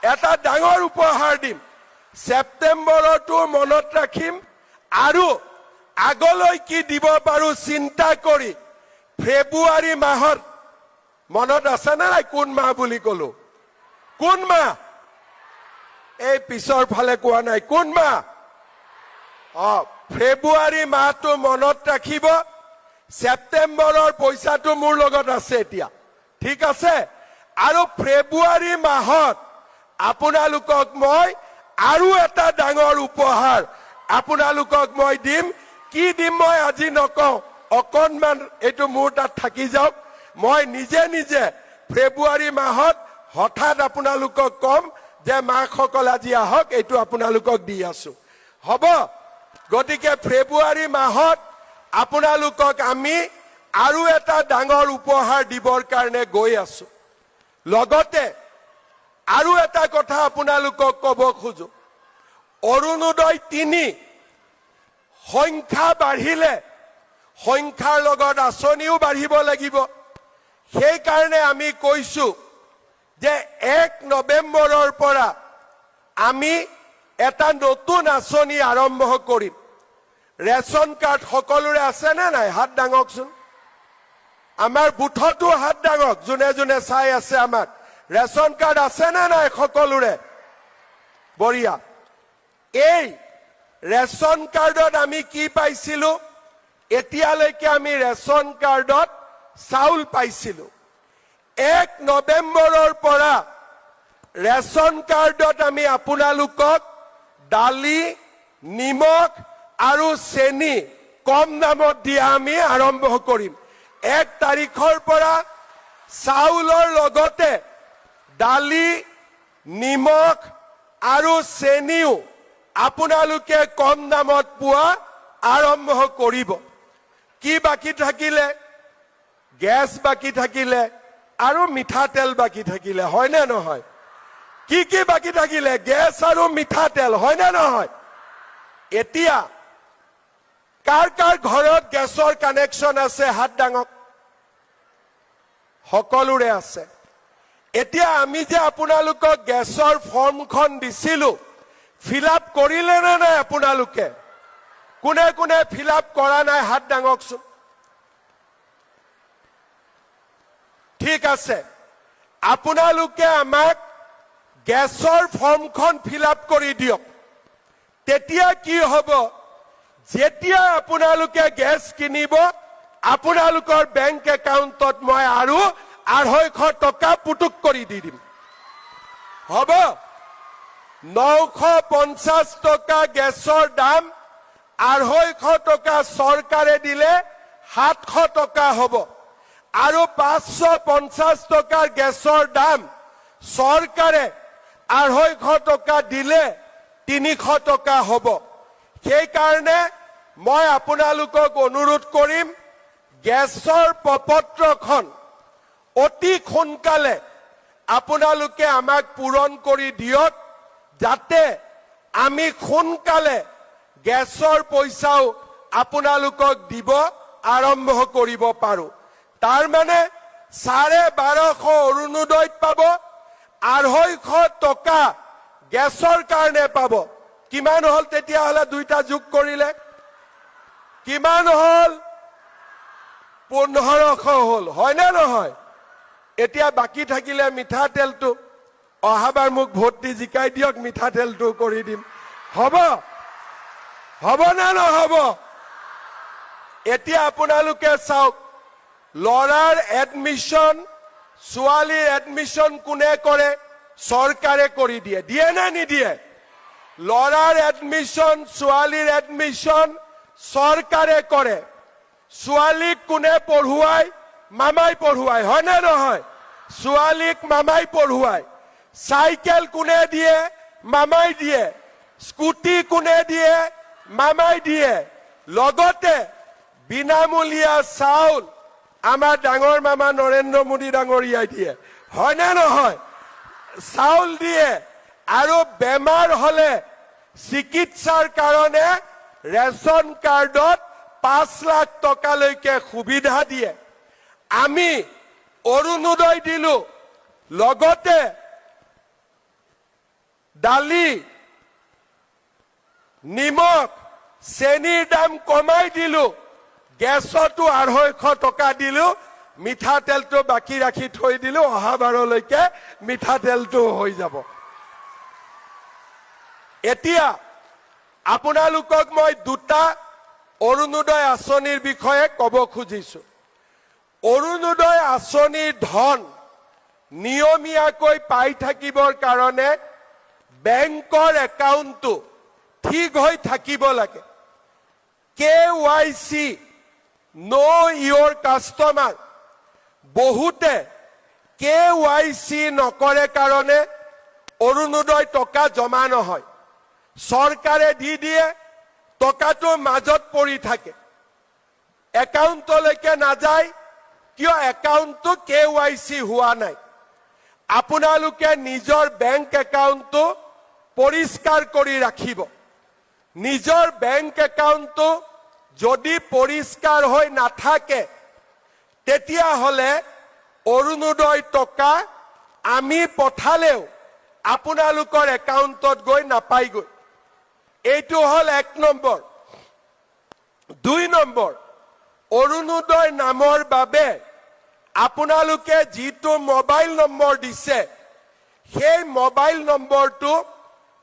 এটা ডাঙৰ উপহাৰ দিম সেপ্টেম্বৰটো মনত ৰাখিম আৰু আগলৈ কি দিব পাৰো চিন্তা কৰি ফেব্ৰুৱাৰী মাহত মনত আছে না নাই কোন মাহ বুলি কলো কোন মাহ এই পিছৰ ফালে কোৱা নাই কোন মাহ ফেব্ৰুৱাৰী মাহটো মনত ৰাখিব সেপ্টেম্বৰৰ পইচাটো মোৰ লগত আছে এতিয়া ঠিক আছে আৰু ফেব্ৰুৱাৰী মাহত আপোনালোকক মই আৰু এটা ডাঙৰ উপহাৰ আপোনালোকক মই দিম কি দিম মই আজি নকওঁ অকনমান এটো মোৰ তাত থাকি যাওক মই নিজে নিজে ফেব্ৰুৱাৰী মাহত হঠাৎ আপোনালোকক কম যে মাসকল আজি আহক এটো আপোনালোকক দি আছো হ'ব গতিকে ফেব্ৰুৱাৰী মাহত আপোনালোকক আমি আৰু এটা ডাঙৰ উপহাৰ দিবৰ কাৰণে গৈ আছো লগতে আৰু এটা কথা আপোনালোকক ক'ব খোজো অৰুণোদয় 3 সংখ্যা বাঢ়িলে সংখ্যাৰ লগত আঁচনিও বাঢ়িব লাগিব সেই কাৰণে আমি কৈছো যে 1 নৱেম্বৰৰ পৰা আমি এটা নতুন আঁচনি আৰম্ভ কৰিম ৰেশন কাৰ্ড সকলোৰে আছে নে নাই হাত দাঙকচোন আমাৰ বুথতো হাত দাঙক জুনে জুনে চাই আছে আমাক ৰেশন কাৰ্ড আছে নে নাই সকলোৰে বঢ়িয়া এই ৰেশন কাৰ্ডত আমি কি পাইছিলো এতিয়ালৈকে আমি ৰেশন কাৰ্ডত চাউল পাইছিলো 1 নৱেম্বৰৰ পৰা ৰেশন কাৰ্ডত আমি আপোনালোকক দালি নিমখ আৰু চেনি কম দামত দিয়া আমি আৰম্ভ কৰিম 1 তাৰিখৰ পৰা চাউলৰ লগতে দালি নিমখ আৰু চেনিও আপোনালোকে কম দামত পোৱা আৰম্ভ কৰিব কি বাকি থাকিলে গ্যাস বাকি থাকিলে আৰু মিঠাতেল বাকি থাকিলে হয় না নহয় কি বাকি থাকিলে গ্যাস আৰু মিঠাতেল হয় না নহয় এতিয়া কাৰ কাৰ ঘৰত গ্যাসৰ কানেকশন আছে হাত দাঙক সকলোৰে আছে এতিয়া আমি যে আপোনালোকক গ্যাসৰ ফৰ্মখন দিছিলো ফিলআপ কৰিলে না নাই আপোনালোকে কোনে কোনে ফিলআপ কৰা নাই হাত দাঙকচোন ঠিক আছে আপোনালোকে আমাক গ্যাসৰ ফৰ্মখন ফিলআপ কৰি দিয়ক তেতিয়া কি হ'ব যেতিয়া আপোনালোকে গ্যাস কিনিব আপোনালোকৰ বেংক একাউণ্টত মই আৰু 250 টকা পুটুক কৰি দি দিম হ'ব 950 টকা গ্যাসৰ দাম 250 টকা চৰকাৰে দিলে 700 টকা হ'ব আৰু 550 টকাৰ গ্যাসৰ দাম চৰকাৰে 250 টকা দিলে 300 টকা হ'ব সেই কাৰণে মই আপোনালোকক অনুৰোধ কৰিম গ্যাসৰ প্ৰপত্ৰখন অতি সোনকালে আপোনালোকে আমাক পূৰণ কৰি দিয়ক যাতে আমি সোনকালে গ্যাসৰ পইচাও আপোনালোকক দিব আৰম্ভ কৰিব পাৰো তাৰ মানে 1250 অৰুণোদয়ত পাব 250 টকা গ্যাসৰ কাৰণে পাব কিমান হল তেতিয়া হলে দুইটা যোগ কৰিলে কিমান হল 1500 হল হয় না নহয় এতিয়া বাকি থাকিলে মিঠাতেলটো অহাবাৰ মোক ভোট দি জিকাই দিয়ক মিঠাতেলটো কৰি দিম হ'ব হ'ব না নহব এতিয়া আপোনালোকে চাওক লৰাৰ এডমিশন ছোৱালীৰ এডমিশন কোনে কৰে চৰকাৰে কৰি দিয়ে দিয়ে না নিদিয়ে লৰাৰ এডমিশন ছোৱালীৰ এডমিশন চৰকাৰে কৰে ছোৱালীক কোনে পঢ়ুৱাই মামাই পঢ়ুৱাই হয় না নহয় ছোৱালীক মামাই পঢ়ুৱাই সাইকেল কোনে দিয়ে মামাই দিয়ে স্কুটি কোনে দিয়ে মামাই দিয়ে লগতে বিনামূলীয়া চাউল আমাৰ ডাঙৰ মামা নৰেন্দ্ৰ মোদী ডাঙৰীয়াই দিয়ে হয় না নহয় চাউল দিয়ে আৰু বেমাৰ হলে চিকিৎসাৰ কাৰণে ৰেশন কাৰ্ডত 5 লাখ টকালৈকে সুবিধা দিয়ে আমি অৰুণোদয় দিলো লগতে দালি নিমখ চেনিৰ দাম কমাই দিলো গেছতো 250 টকা দিলো মিঠাতেলটো বাকি ৰাখি থৈ দিলো অহা বাৰলৈকে মিঠাতেলটো হৈ যাব এতিয়া আপোনালোকক মই দুটা অৰুণোদয় আঁচনিৰ বিষয়ে ক'ব খুজিছো অৰুণোদয় আঁচনিৰ ধন নিয়মীয়াকৈ পাই থাকিবৰ কাৰণে বেংকৰ একাউণ্টটো ঠিক হৈ থাকিব লাগে KYC know your customer বহুতে KYC নকৰে কাৰণে অৰুণোদয় টকা জমা নহয় চৰকাৰে দি দিয়ে টকাটো মাজত পৰি থাকে একাউণ্টলৈকে নাযায় কিয় একাউণ্টটো KYC হোৱা নাই আপোনালোকে নিজৰ বেংক একাউণ্টটো পৰিষ্কাৰ কৰি ৰাখিব নিজৰ বেংক একাউণ্টটো যদি পৰিষ্কাৰ হৈ নাথাকে তেতিয়া হলে অৰুণোদয় টকা আমি পঠালেও আপোনালোকৰ একাউণ্টত গৈ নাপাইগৈ এইটো হল 1 নম্বৰ 2 নম্বৰ অৰুণোদয় নামৰ বাবে আপোনালোকে যিটো মোবাইল নম্বৰ দিছে সেই মোবাইল নম্বৰটো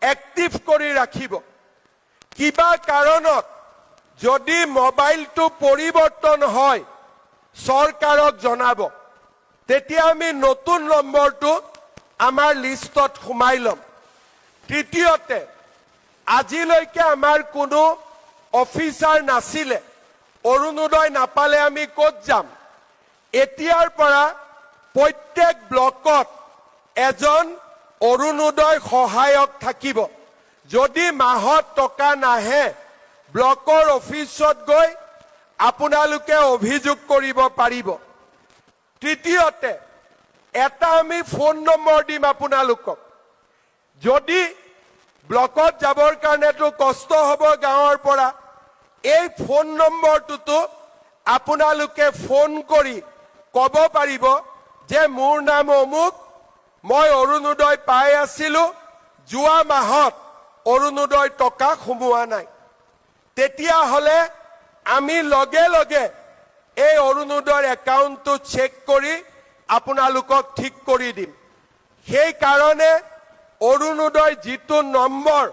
এক্টিভ কৰি ৰাখিব কিবা কাৰণত যদি মোবাইলটো পৰিৱৰ্তন হয় চৰকাৰক জনাব তেতিয়া আমি নতুন নম্বৰটো আমাৰ লিষ্টত সোমাই লম তৃতীয়তে আজিলৈকে আমাৰ কোনো অফিচাৰ নাছিলে অৰুণোদয় নাপালে আমি ক'ত যাম এতিয়াৰ পৰা প্ৰত্যেক ব্লকত এজন অৰুণোদয় সহায়ক থাকিব যদি মাহত টকা নাহে ব্লকৰ অফিচত গৈ আপোনালোকে অভিযোগ কৰিব পাৰিব তৃতীয়তে এটা আমি ফোন নম্বৰ দিম আপোনালোকক যদি ব্লকত যাবৰ কাৰণেতো কষ্ট হ'ব গাঁৱৰ পৰা এই ফোন নম্বৰটোতো আপোনালোকে ফোন কৰি ক'ব পাৰিব যে মোৰ নাম অমুক মই অৰুণোদয় পাই আছিলো যোৱা মাহত অৰুণোদয় টকা সোমোৱা নাই তেতিয়া হলে আমি লগে লগে এই অৰুণোদয়ৰ একাউণ্টটো চেক কৰি আপোনালোকক ঠিক কৰি দিম সেই কাৰণে অৰুণোদয় যিটো নম্বৰ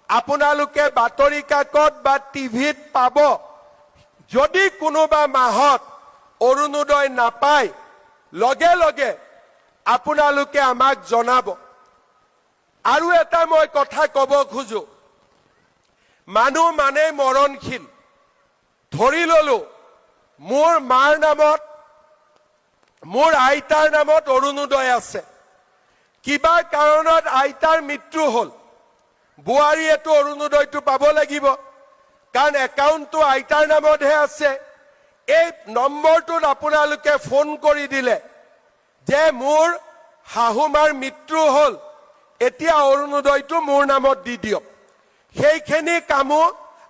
আপোনালোকে বাতৰি কাকত বা টিভিত পাব যদি কোনোবা মাহত অৰুণোদয় নাপায় লগে লগে আপোনালোকে আমাক জনাব আৰু এটা মই কথা ক'ব খোজো মানুহ মানে মৰণশীল ধৰি ললো মোৰ মাৰ নামত মোৰ আইতাৰ নামত অৰুণোদয় আছে কিবা কাৰণত আইতাৰ মৃত্যু হল বুৱাৰীয়েতো অৰুণোদয়টো পাব লাগিব কাৰণ একাউণ্টটো আইতাৰ নামতহে আছে এই নম্বৰটোত আপোনালোকে ফোন কৰি দিলে যে মোৰ শাহুমাৰ মৃত্যু হল এতিয়া অৰুণোদয়টো মোৰ নামত দি দিয়ক সেইখিনি কামো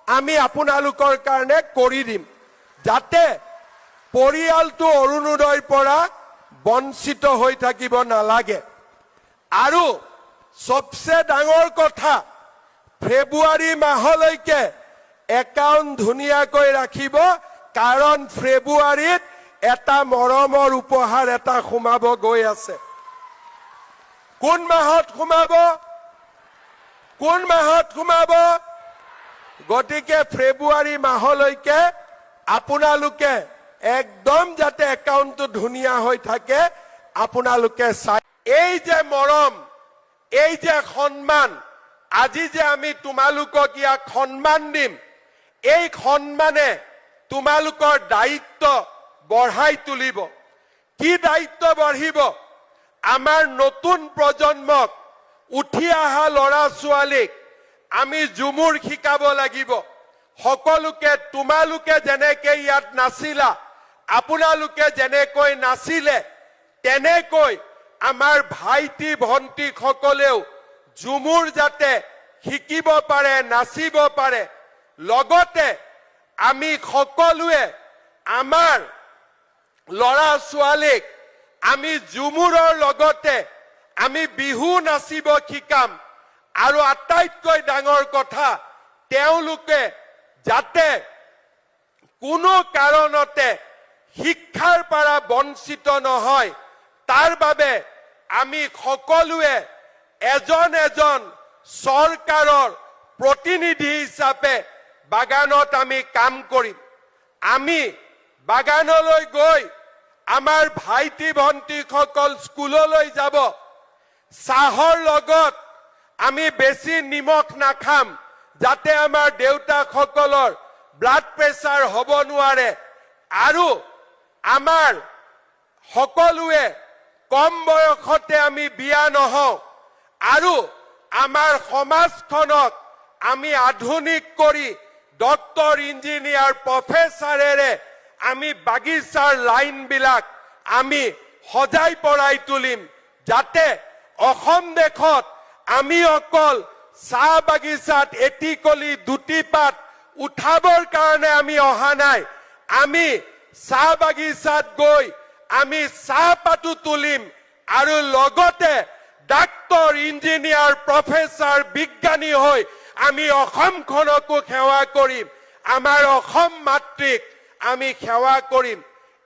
আমি আপোনালোকৰ কাৰণে কৰি দিম যাতে পৰিয়ালটো অৰুণোদয়ৰ পৰা বঞ্চিত হৈ থাকিব নালাগে আৰু সবচে ডাঙৰ কথা ফেব্ৰুৱাৰী মাহলৈকে একাউণ্ট ধুনীয়াকৈ ৰাখিব কাৰণ ফেব্ৰুৱাৰীত এটা মৰমৰ উপহাৰ এটা সোমাব গৈ আছে কোন মাহত সোমাব গতিকে ফেব্ৰুৱাৰী মাহলৈকে আপোনালোকে একদম যাতে একাউণ্টটো ধুনীয়া হৈ থাকে আপোনালোকে চাই এই যে মৰম এই যে সন্মান আজি যে আমি তোমালোকক ইয়াক সন্মান দিম এই সন্মানে তোমালোকৰ দায়িত্ব বঢ়াই তুলিব কি দায়িত্ব বঢ়িব আমাৰ নতুন প্ৰজন্মক উঠি অহা ল'ৰা ছোৱালীক আমি ঝুমুৰ শিকাব লাগিব সকলোকে তোমালোকে যেনেকে ইয়াত নাছিলা আপোনালোকে যেনেকৈ নাছিলে তেনেকৈ আমাৰ ভাইটি ভন্টি সকলেও ঝুমুৰ যাতে শিকিব পাৰে নাচিব পাৰে লগতে আমি সকলোৱে আমাৰ ল'ৰা ছোৱালীক আমি ঝুমুৰৰ লগতে আমি বিহু নাচিব শিকাম আৰু আটাইতকৈ ডাঙৰ কথা তেওঁলোকে যাতে কোনো কাৰণতে শিক্ষাৰ পৰা বঞ্চিত নহয় তাৰ বাবে আমি সকলোৱে এজন এজন চৰকাৰৰ প্ৰতিনিধি হিচাপে বাগানত আমি কাম কৰিম আমি বাগানলৈ গৈ আমাৰ ভাইটি ভণ্টিসকল স্কুললৈ যাব চাহৰ লগত আমি বেছি নিমখ নাখাম যাতে আমাৰ দেউতাসকলৰ ব্লাড প্ৰেছাৰ হ'ব নোৱাৰে আৰু আমাৰ সকলোৱে কম বয়সতে আমি বিয়া নহওঁ আৰু আমাৰ সমাজখনক আমি আধুনিক কৰি ডক্টৰ ইঞ্জিনিয়াৰ প্ৰফেচাৰেৰে আমি বাগিচাৰ লাইনবিলাক আমি সজাই পৰাই তুলিম যাতে অসম দেশত আমি অকল চাহ বাগিচাত এটি কলি দুটি পাত উঠাবৰ কাৰণে আমি অহা নাই আমি চাহ বাগিচাত গৈ আমি চাহপাতো তুলিম আৰু লগতে ডাক্তৰ ইঞ্জিনিয়াৰ প্ৰফেচাৰ বিজ্ঞানী হৈ আমি অসমখনকো সেৱা কৰিম আমাৰ অসম মাতৃক আমি সেৱা কৰিম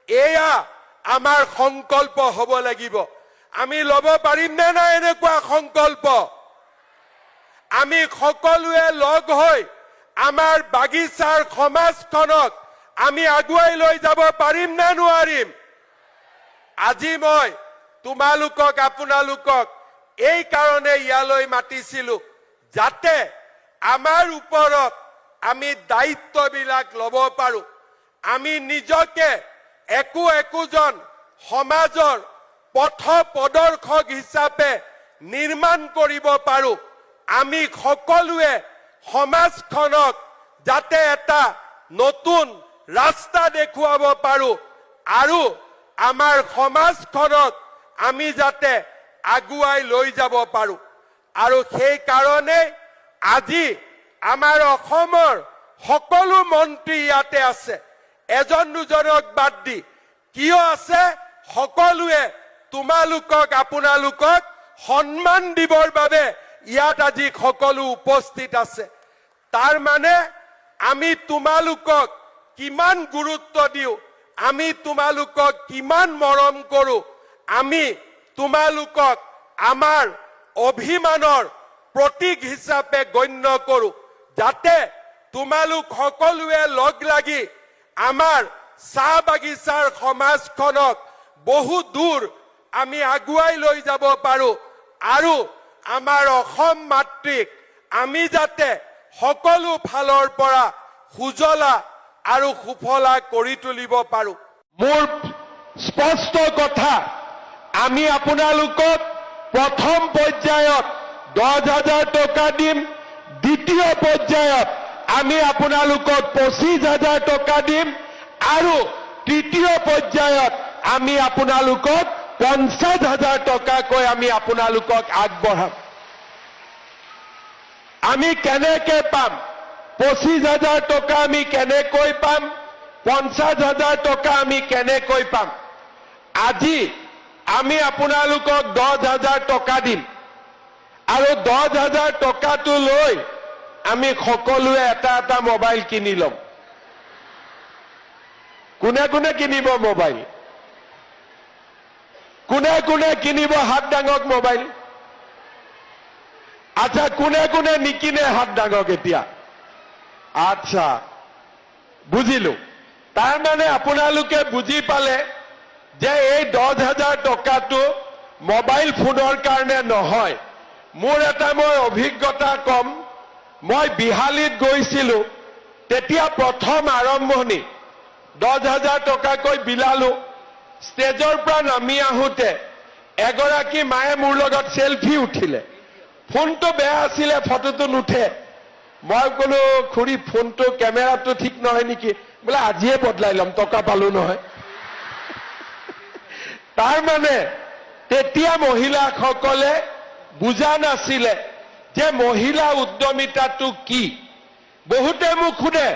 এয়া আমাৰ সংকল্প হ'ব লাগিব আমি ল'ব পাৰিম নে নাই এনেকুৱা সংকল্প আমি সকলোৱে লগ হৈ আমাৰ বাগিচাৰ সমাজখনক আমি আগুৱাই লৈ যাব পাৰিম নে নোৱাৰিম আজি মই তোমালোকক আপোনালোকক এই কাৰণে ইয়ালৈ মাতিছিলো যাতে আমাৰ ওপৰত আমি দায়িত্ববিলাক ল'ব পাৰো আমি নিজকে একোজন সমাজৰ পথ প্ৰদৰ্শক হিচাপে নিৰ্মাণ কৰিব পাৰো আমি সকলোৱে সমাজখনক যাতে এটা নতুন ৰাস্তা দেখুৱাব পাৰো আৰু আমাৰ সমাজখনক আমি যাতে আগুৱাই লৈ যাব পাৰো আৰু সেই কাৰণে আজি আমাৰ অসমৰ সকলো মন্ত্ৰী ইয়াতে আছে এজন দুজনক বাদ দি কিয় আছে সকলোৱে তোমালোকক আপোনালোকক সন্মান দিবৰ বাবে ইয়াত আজি সকলো উপস্থিত আছে তাৰ মানে আমি তোমালোকক কিমান গুৰুত্ব দিও আমি তোমালোকক কিমান মৰম কৰো আমি তোমালোকক আমাৰ অভিমানৰ প্ৰতীক হিচাপে গণ্য কৰো যাতে তোমালোক সকলোৱে লগ লাগি আমাৰ চাহ বাগিচাৰ সমাজখনক বহু দূৰ আমি আগুৱাই লৈ যাব পাৰো আৰু আমাৰ অসম মাতৃক আমি যাতে সকলো ফালৰ পৰা সুজলা আৰু সুফলা কৰি তুলিব পাৰো মোৰ স্পষ্ট কথা আমি আপোনালোকক প্ৰথম পৰ্যায়ত 10,000 টকা দিম দ্বিতীয় পৰ্যায়ত আমি আপোনালোকক 25,000 টকা দিম আৰু তৃতীয় পৰ্যায়ত আমি আপোনালোকক 50,000 টকাকৈ আমি আপোনালোকক আগবঢ়াম আমি কেনেকৈ পাম 25,000 টকা আমি কেনেকৈ পাম 50,000 টকা আমি কেনেকৈ পাম আজি আমি আপোনালোকক 10,000 টকা দিম আৰু 10,000 টকাটো লৈ আমি সকলোৱে এটা মোবাইল কিনি লম কোনে কোনে কিনিব মোবাইল কোনে কোনে কিনিব হাত ডাঙক মোবাইল আচ্ছা কোনে কোনে নিকিনে হাত ডাঙক এতিয়া আচ্ছা বুজিলো তাৰ মানে আপোনালোকে বুজি পালে যে এই 10,000 টকাটো মোবাইল ফোনৰ কাৰণে নহয় মোৰ এটা মই অভিজ্ঞতা কম মই বিহালীত গৈছিলো তেতিয়া প্ৰথম আৰম্ভণি 10,000 টকাকৈ বিলালো ষ্টেজৰ পৰা নামি আহোতে এগৰাকী মায়ে মোৰ লগত সেলফি উঠিলে ফোনটো বেয়া আছিলে ফটোটো নুঠে মই কলো খুৰী ফোনটো কেমেৰাটো ঠিক নহয় নেকি বোলে আজিয়ে বদলাই লম টকা পালো নহয় তাৰ মানে তেতিয়া মহিলাসকলে বুজা নাছিলে যে মহিলা উদ্যমিতাটো কি বহুতে মোক খুদে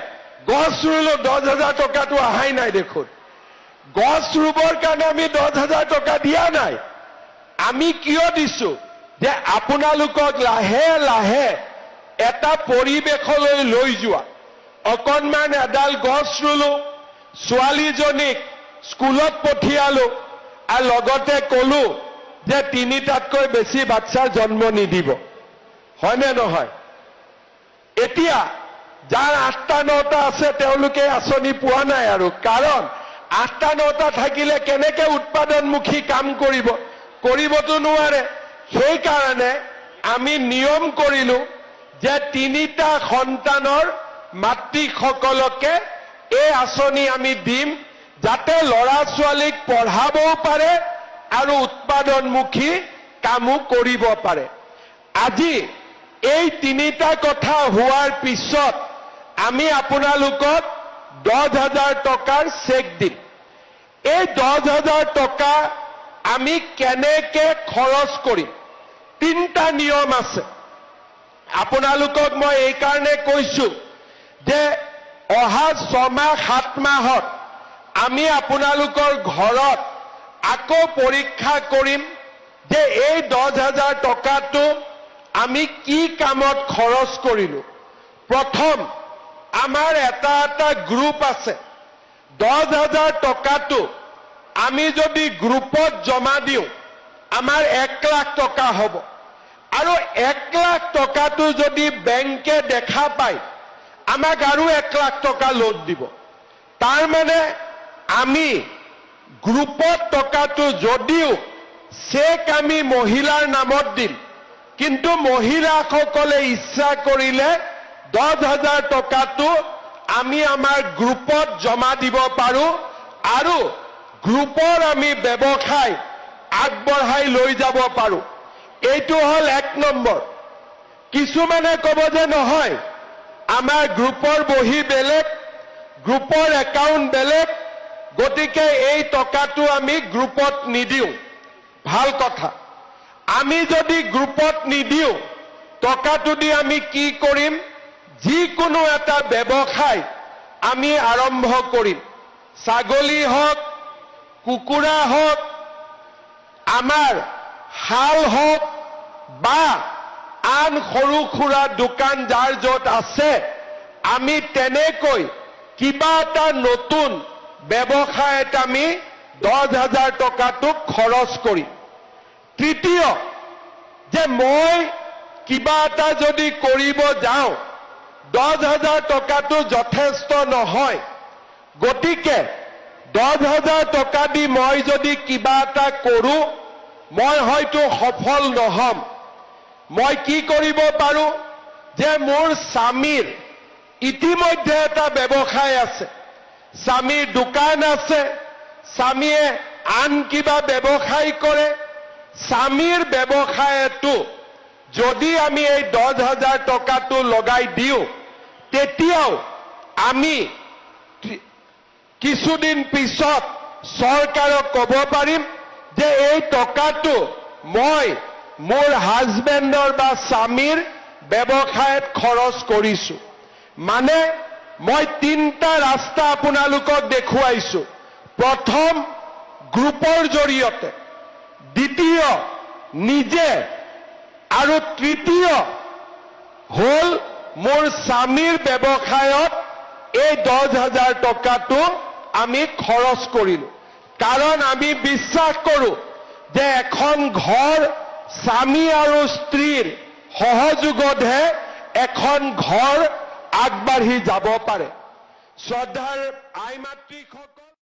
গছ ৰুলো 10,000 টকাটো আহাই নাই দেখোন গছ ৰুবৰ কাৰণে আমি 10,000 টকা দিয়া নাই আমি কিয় দিছো যে আপোনালোকক লাহে লাহে এটা পৰিৱেশলৈ লৈ যোৱা অকণমান এডাল গছ ৰুলো ছোৱালীজনীক স্কুলত পঠিয়ালো আৰু লগতে কলো যে 3টাতকৈ বেছি বাচ্চাৰ জন্ম নিদিব হয়নে নহয় এতিয়া যাৰ 8টা 9টা আছে তেওঁলোকে আঁচনি পোৱা নাই আৰু কাৰণ 8টা 9টা থাকিলে কেনেকে উৎপাদনমুখী কাম কৰিবতো নোৱাৰে সেইকাৰণে আমি নিয়ম কৰিলো যে 3টা সন্তানৰ মাতৃসকলকে এই আঁচনি আমি দিম যাতে ল'ৰা ছোৱালীক পঢ়াবও পাৰে আৰু উৎপাদনমুখী কামো কৰিব পাৰে আজি এই 3টা কথা হোৱাৰ পিছত আমি আপোনালোকক 10,000 টকাৰ চেক দিম এই 10,000 টকা আমি কেনেকে খৰচ কৰিম 3টা নিয়ম আছে আপোনালোকক মই এই কাৰণে কৈছো যে অহা 6 মাহ 7 মাহত আমি আপোনালোকৰ ঘৰত আকৌ পৰীক্ষা কৰিম যে এই 10,000 টকাটো আমি কি কামত খৰচ কৰিলো প্ৰথম আমাৰ এটা গ্ৰুপ আছে 10,000 টকাটো আমি যদি গ্ৰুপত জমা দিওঁ আমাৰ 1 লাখ টকা হ'ব আৰু 1 লাখ টকাটো যদি বেংকে দেখা পায় আমাক আৰু 1 লাখ টকা লোন দিব তাৰ মানে আমি গ্ৰুপত টকাটো যদিও চেক আমি মহিলাৰ নামত দিম কিন্তু মহিলাসকলে ইচ্ছা কৰিলে 10,000 টকাটো আমি আমাৰ গ্ৰুপত জমা দিব পাৰো আৰু গ্ৰুপৰ আমি ব্যৱসায় আগবঢ়াই লৈ যাব পাৰো এইটো হল 1 নম্বৰ কিছুমানে ক'ব যে নহয় আমাৰ গ্ৰুপৰ বহি বেলেগ গ্ৰুপৰ একাউণ্ট বেলেগ গতিকে এই টকাটো আমি গ্ৰুপত নিদিও ভাল কথা আমি যদি গ্ৰুপত নিদিও টকাটো দি আমি কি কৰিম যিকোনো এটা ব্যৱসায় আমি আৰম্ভ কৰিম ছাগলী হওক কুকুৰা হওক আমাৰ হাল হওক বা আন সৰু খুৰা দোকান যাৰ য'ত আছে আমি তেনেকৈ কিবা এটা নতুন ব্যৱসায়ত আমি 10,000 টকাটো খৰচ কৰিম তৃতীয় যে মই কিবা এটা যদি কৰিব যাওঁ 10,000 টকাটো যথেষ্ট নহয় গতিকে 10,000 টকা দি মই যদি কিবা এটা কৰো মই হয়তো সফল নহম মই কি কৰিব পাৰো যে মোৰ স্বামীৰ ইতিমধ্যে এটা ব্যৱসায় আছে স্বামীৰ দোকান আছে স্বামীয়ে আন কিবা ব্যৱসায় কৰে স্বামীৰ ব্যৱসায়টো যদি আমি এই 10,000 টকাটো লগাই দিও তেতিয়াও আমি কিছুদিন পিছত চৰকাৰক ক'ব পাৰিম যে এই টকাটো মই মোৰ হাজবেণ্ডৰ বা স্বামীৰ ব্যৱসায়ত খৰচ কৰিছো মানে মই 3টা ৰাস্তা আপোনালোকক দেখুৱাইছো প্ৰথম গ্ৰুপৰ জৰিয়তে দ্বিতীয় নিজে আৰু তৃতীয় হল মোৰ স্বামীৰ ব্যৱসায়ত এই 10,000 টকাটো আমি খৰচ কৰিলো কাৰণ আমি বিশ্বাস কৰো যে এখন ঘৰ স্বামী আৰু স্ত্ৰীৰ সহযোগতহে এখন ঘৰ আগবাঢ়ি যাব পাৰে শ্ৰদ্ধাৰ আই মাতৃসকল